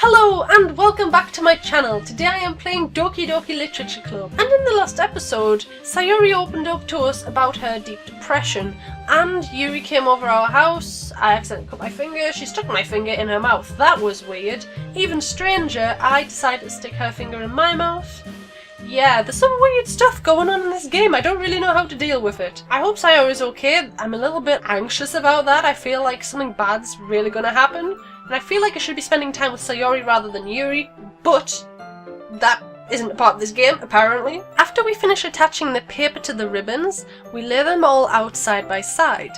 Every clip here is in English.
Hello and welcome back to my channel. Today I am playing Doki Doki Literature Club, and in the last episode Sayuri opened up to us about her deep depression and Yuri came over our house. I accidentally cut my finger, she stuck my finger in her mouth. That was weird. Even stranger, I decided to stick her finger in my mouth. Yeah, there's some weird stuff going on in this game. I don't really know how to deal with it. I hope Sayuri is okay. I'm a little bit anxious about that. I feel like something bad's really gonna happen. And I feel like I should be spending time with Sayuri rather than Yuri, but that isn't a part of this game, apparently. After we finish attaching the paper to the ribbons, we lay them all out side by side.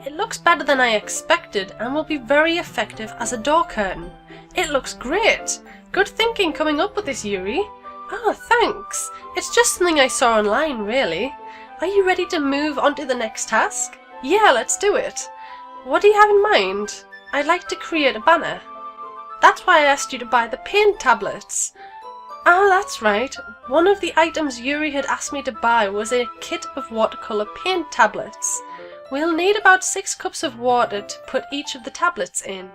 It looks better than I expected and will be very effective as a door curtain. It looks great! Good thinking coming up with this, Yuri. Oh, thanks. It's just something I saw online, really. Are you ready to move on to the next task? Yeah, let's do it. What do you have in mind? I'd like to create a banner. That's why I asked you to buy the paint tablets. Ah, that's right. One of the items Yuri had asked me to buy was a kit of watercolour paint tablets. We'll need about 6 cups of water to put each of the tablets in.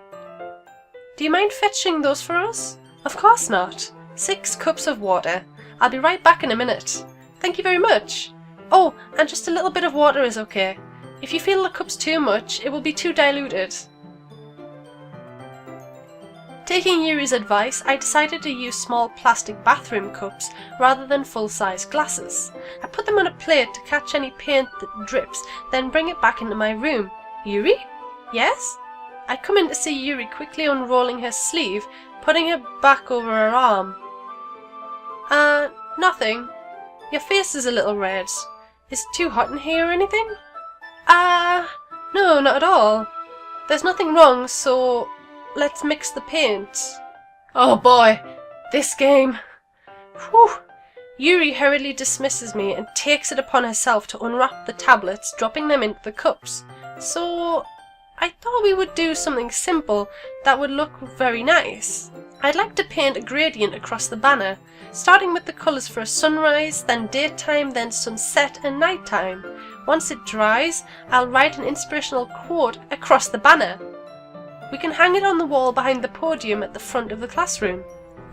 Do you mind fetching those for us? Of course not. 6 cups of water. I'll be right back in a minute. Thank you very much. Oh, and just a little bit of water is okay. If you feel the cup's too much, it will be too diluted. Taking Yuri's advice, I decided to use small plastic bathroom cups rather than full-size glasses. I put them on a plate to catch any paint that drips, then bring it back into my room. Yuri? Yes? I come in to see Yuri quickly unrolling her sleeve, putting it back over her arm. Nothing. Your face is a little red. Is it too hot in here or anything? No, not at all. There's nothing wrong, so let's mix the paint. Oh boy, this game. Whew. Yuri hurriedly dismisses me and takes it upon herself to unwrap the tablets, dropping them into the cups. So I thought we would do something simple that would look very nice. I'd like to paint a gradient across the banner, starting with the colours for a sunrise, then daytime, then sunset and nighttime. Once it dries, I'll write an inspirational quote across the banner. We can hang it on the wall behind the podium at the front of the classroom.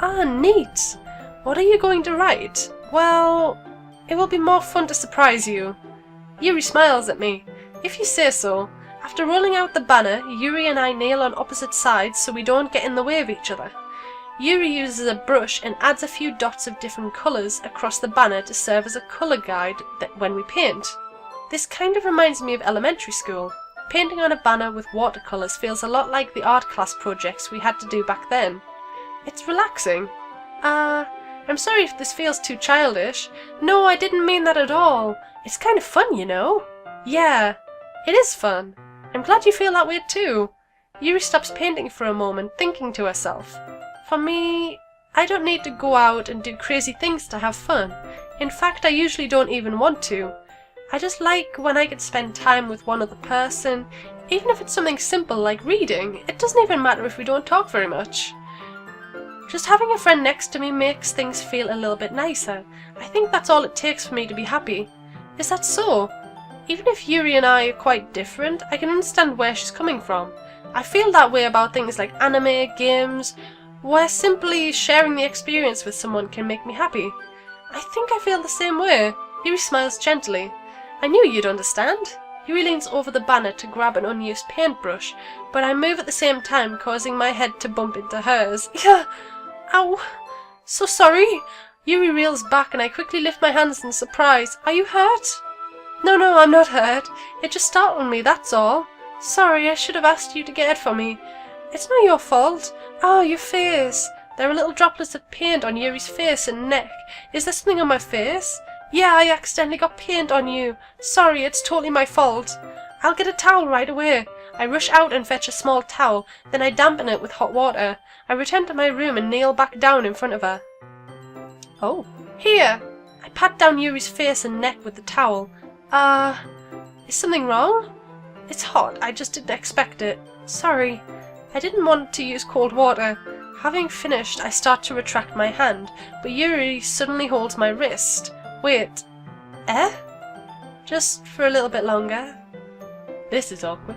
Ah, neat! What are you going to write? Well, it will be more fun to surprise you. Yuri smiles at me. If you say so. After rolling out the banner, Yuri and I nail on opposite sides so we don't get in the way of each other. Yuri uses a brush and adds a few dots of different colours across the banner to serve as a colour guide when we paint. This kind of reminds me of elementary school. Painting on a banner with watercolours feels a lot like the art class projects we had to do back then. It's relaxing. I'm sorry if this feels too childish. No, I didn't mean that at all. It's kind of fun, you know. Yeah, it is fun. I'm glad you feel that way too. Yuri stops painting for a moment, thinking to herself. For me, I don't need to go out and do crazy things to have fun. In fact, I usually don't even want to. I just like when I can spend time with one other person, even if it's something simple like reading. It doesn't even matter if we don't talk very much. Just having a friend next to me makes things feel a little bit nicer. I think that's all it takes for me to be happy. Is that so? Even if Yuri and I are quite different, I can understand where she's coming from. I feel that way about things like anime, games, where simply sharing the experience with someone can make me happy. I think I feel the same way. Yuri smiles gently. I knew you'd understand. Yuri leans over the banner to grab an unused paintbrush, but I move at the same time, causing my head to bump into hers. Yeah! Ow! So sorry! Yuri reels back and I quickly lift my hands in surprise. Are you hurt? No, I'm not hurt. It just startled me, that's all. Sorry, I should have asked you to get it for me. It's not your fault. Oh, your face. There are little droplets of paint on Yuri's face and neck. Is there something on my face? Yeah, I accidentally got paint on you. Sorry, it's totally my fault. I'll get a towel right away. I rush out and fetch a small towel, then I dampen it with hot water. I return to my room and kneel back down in front of her. Oh. Here! I pat down Yuri's face and neck with the towel. Is something wrong? It's hot, I just didn't expect it. Sorry. I didn't want to use cold water. Having finished, I start to retract my hand, but Yuri suddenly holds my wrist. Wait. Just for a little bit longer. This is awkward.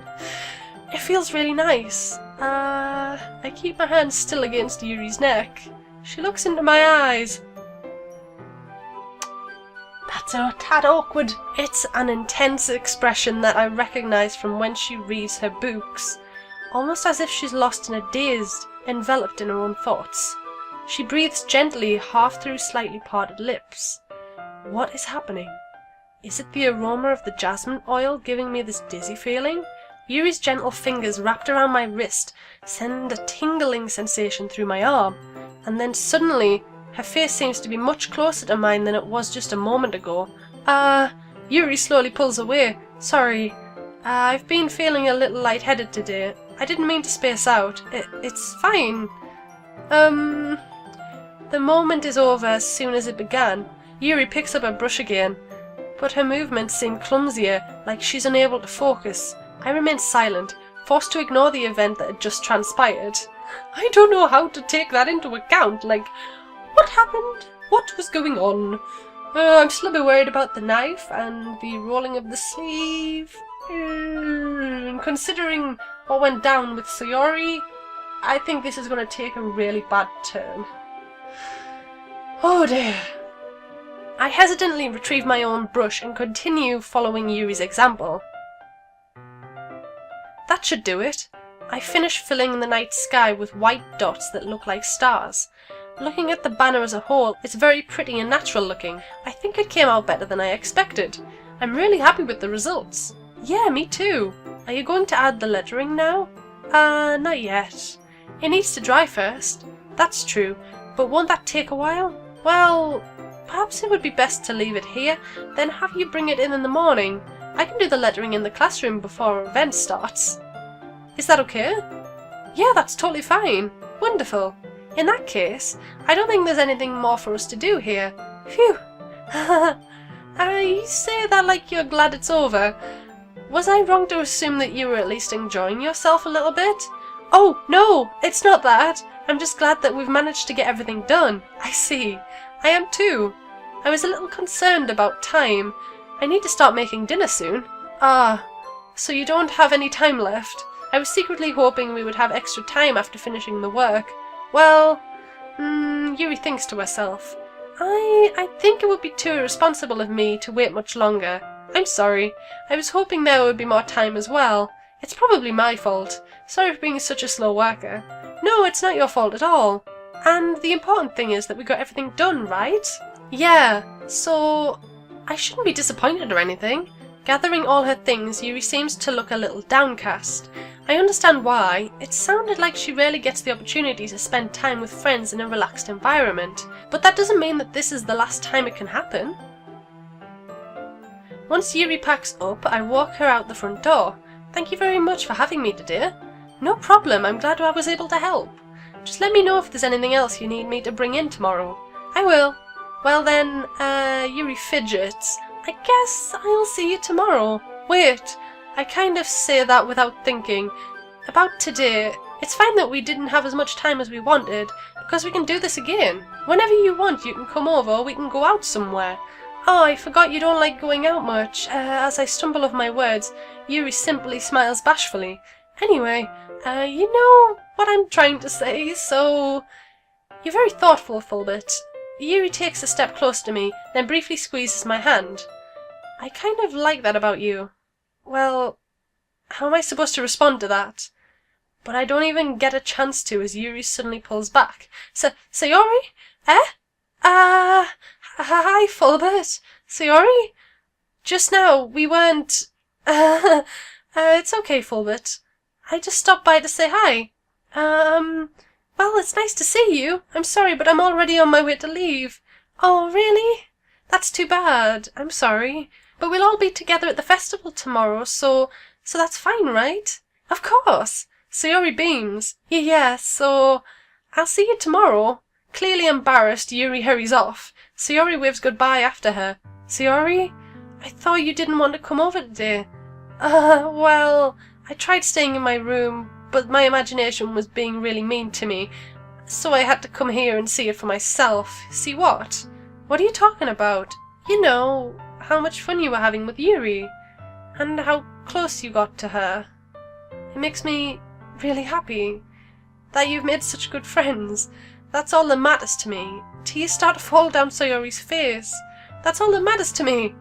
It feels really nice. I keep my hand still against Yuri's neck. She looks into my eyes. That's a tad awkward. It's an intense expression that I recognise from when she reads her books, almost as if she's lost in a daze, enveloped in her own thoughts. She breathes gently, half through slightly parted lips. What is happening? Is it the aroma of the jasmine oil giving me this dizzy feeling? Yuri's gentle fingers wrapped around my wrist send a tingling sensation through my arm, and then suddenly her face seems to be much closer to mine than it was just a moment ago. Yuri slowly pulls away. Sorry, I've been feeling a little lightheaded today. I didn't mean to space out. It's fine. The moment is over as soon as it began. Yuri picks up her brush again, but her movements seem clumsier, like she's unable to focus. I remain silent, forced to ignore the event that had just transpired. I don't know how to take that into account, like, what happened? What was going on? I'm still a bit worried about the knife and the rolling of the sleeve. Considering what went down with Sayori, I think this is going to take a really bad turn. Oh dear. I hesitantly retrieve my own brush and continue following Yuri's example. That should do it. I finish filling the night sky with white dots that look like stars. Looking at the banner as a whole, it's very pretty and natural looking. I think it came out better than I expected. I'm really happy with the results. Yeah, me too. Are you going to add the lettering now? Not yet. It needs to dry first. That's true, but won't that take a while? Well, perhaps it would be best to leave it here, then have you bring it in the morning. I can do the lettering in the classroom before our event starts. Is that okay? Yeah, that's totally fine. Wonderful. In that case, I don't think there's anything more for us to do here. Phew. You say that like you're glad it's over. Was I wrong to assume that you were at least enjoying yourself a little bit? Oh, no, it's not that. I'm just glad that we've managed to get everything done. I see. I am too. I was a little concerned about time. I need to start making dinner soon. So you don't have any time left? I was secretly hoping we would have extra time after finishing the work. Well, Yuri thinks to herself. I think it would be too irresponsible of me to wait much longer. I'm sorry. I was hoping there would be more time as well. It's probably my fault. Sorry for being such a slow worker. No, it's not your fault at all. And the important thing is that we got everything done, right? Yeah, so I shouldn't be disappointed or anything. Gathering all her things, Yuri seems to look a little downcast. I understand why. It sounded like she rarely gets the opportunity to spend time with friends in a relaxed environment. But that doesn't mean that this is the last time it can happen. Once Yuri packs up, I walk her out the front door. Thank you very much for having me today. No problem, I'm glad I was able to help. Just let me know if there's anything else you need me to bring in tomorrow. I will. Well then, Yuri fidgets. I guess I'll see you tomorrow. Wait, I kind of say that without thinking. About today, it's fine that we didn't have as much time as we wanted, because we can do this again. Whenever you want, you can come over or we can go out somewhere. Oh, I forgot you don't like going out much. As I stumble over my words, Yuri simply smiles bashfully. Anyway, you know what I'm trying to say, so... You're very thoughtful, Fulbert. Yuri takes a step closer to me, then briefly squeezes my hand. I kind of like that about you. Well, how am I supposed to respond to that? But I don't even get a chance to as Yuri suddenly pulls back. Sayori? Hi, Fulbert. Sayori? Just now, we weren't... it's okay, Fulbert. I just stopped by to say hi. Well, it's nice to see you. I'm sorry, but I'm already on my way to leave. Oh, really? That's too bad. I'm sorry. But we'll all be together at the festival tomorrow, so that's fine, right? Of course. Sayori beams. Yeah, so I'll see you tomorrow. Clearly embarrassed, Yuri hurries off. Sayori waves goodbye after her. Sayori? I thought you didn't want to come over today. Well, I tried staying in my room, but my imagination was being really mean to me, so I had to come here and see it for myself. See what? What are you talking about? You know, how much fun you were having with Yuri, and how close you got to her. It makes me really happy. That you've made such good friends. That's all that matters to me. Tears start to fall down Sayori's face. That's all that matters to me.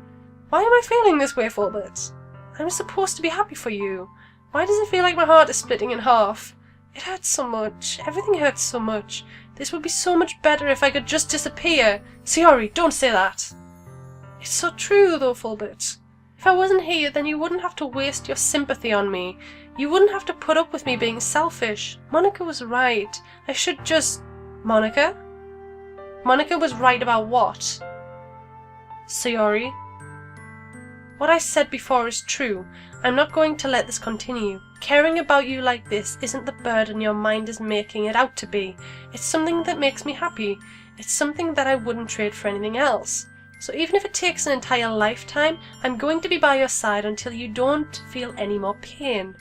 Why am I feeling this way, Fulbert? I'm supposed to be happy for you. Why does it feel like my heart is splitting in half? It hurts so much. Everything hurts so much. This would be so much better if I could just disappear. Sayori, don't say that. It's so true, though, Fulbert. If I wasn't here, then you wouldn't have to waste your sympathy on me. You wouldn't have to put up with me being selfish. Monica was right. I should just... Monica? Monica was right about what? Sayori? What I said before is true. I'm not going to let this continue. Caring about you like this isn't the burden your mind is making it out to be. It's something that makes me happy. It's something that I wouldn't trade for anything else. So even if it takes an entire lifetime, I'm going to be by your side until you don't feel any more pain.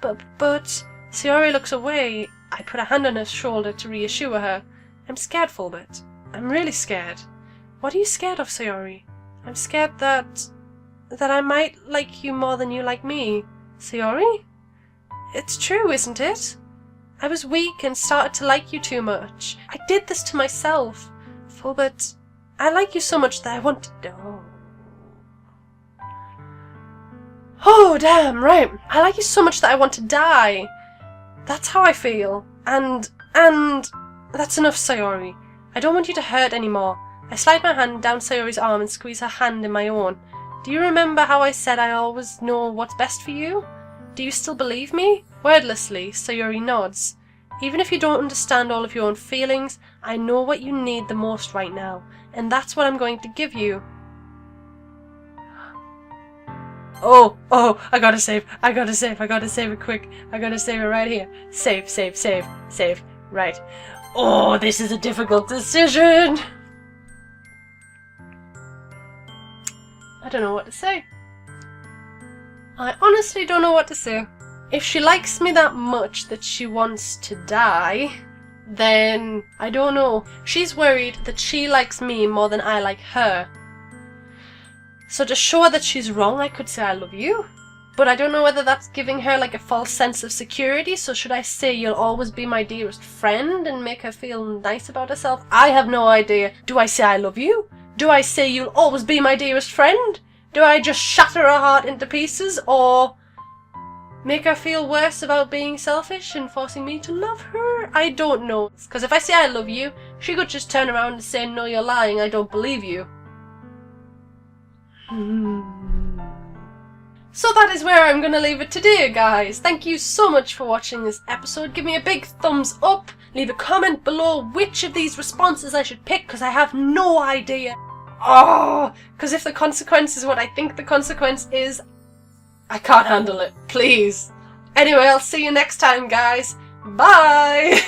But, Sayori looks away. I put a hand on her shoulder to reassure her. I'm scared, Fulbert. I'm really scared. What are you scared of, Sayori? I'm scared that I might like you more than you like me. Sayori? It's true, isn't it? I was weak and started to like you too much. I did this to myself. Fulbert, I like you so much that I want to... Oh, damn, right. I like you so much that I want to die. That's how I feel. And that's enough, Sayori. I don't want you to hurt anymore. I slide my hand down Sayori's arm and squeeze her hand in my own. Do you remember how I said I always know what's best for you? Do you still believe me? Wordlessly, Sayori nods. Even if you don't understand all of your own feelings, I know what you need the most right now, and that's what I'm going to give you. Oh, I gotta save it quick. I gotta save it right here. Save. Right. Oh, this is a difficult decision. I don't know what to say. I honestly don't know what to say. If she likes me that much that she wants to die, then I don't know. She's worried that she likes me more than I like her. So to show her that she's wrong, I could say I love you. But I don't know whether that's giving her like a false sense of security, so should I say you'll always be my dearest friend and make her feel nice about herself? I have no idea. Do I say I love you? Do I say you'll always be my dearest friend? Do I just shatter her heart into pieces, or make her feel worse about being selfish and forcing me to love her? I don't know. Because if I say I love you, she could just turn around and say, no, you're lying, I don't believe you. So that is where I'm going to leave it today, guys. Thank you so much for watching this episode. Give me a big thumbs up. Leave a comment below which of these responses I should pick, because I have no idea. Oh, because if the consequence is what I think the consequence is, I can't handle it. Please. Anyway, I'll see you next time, guys. Bye!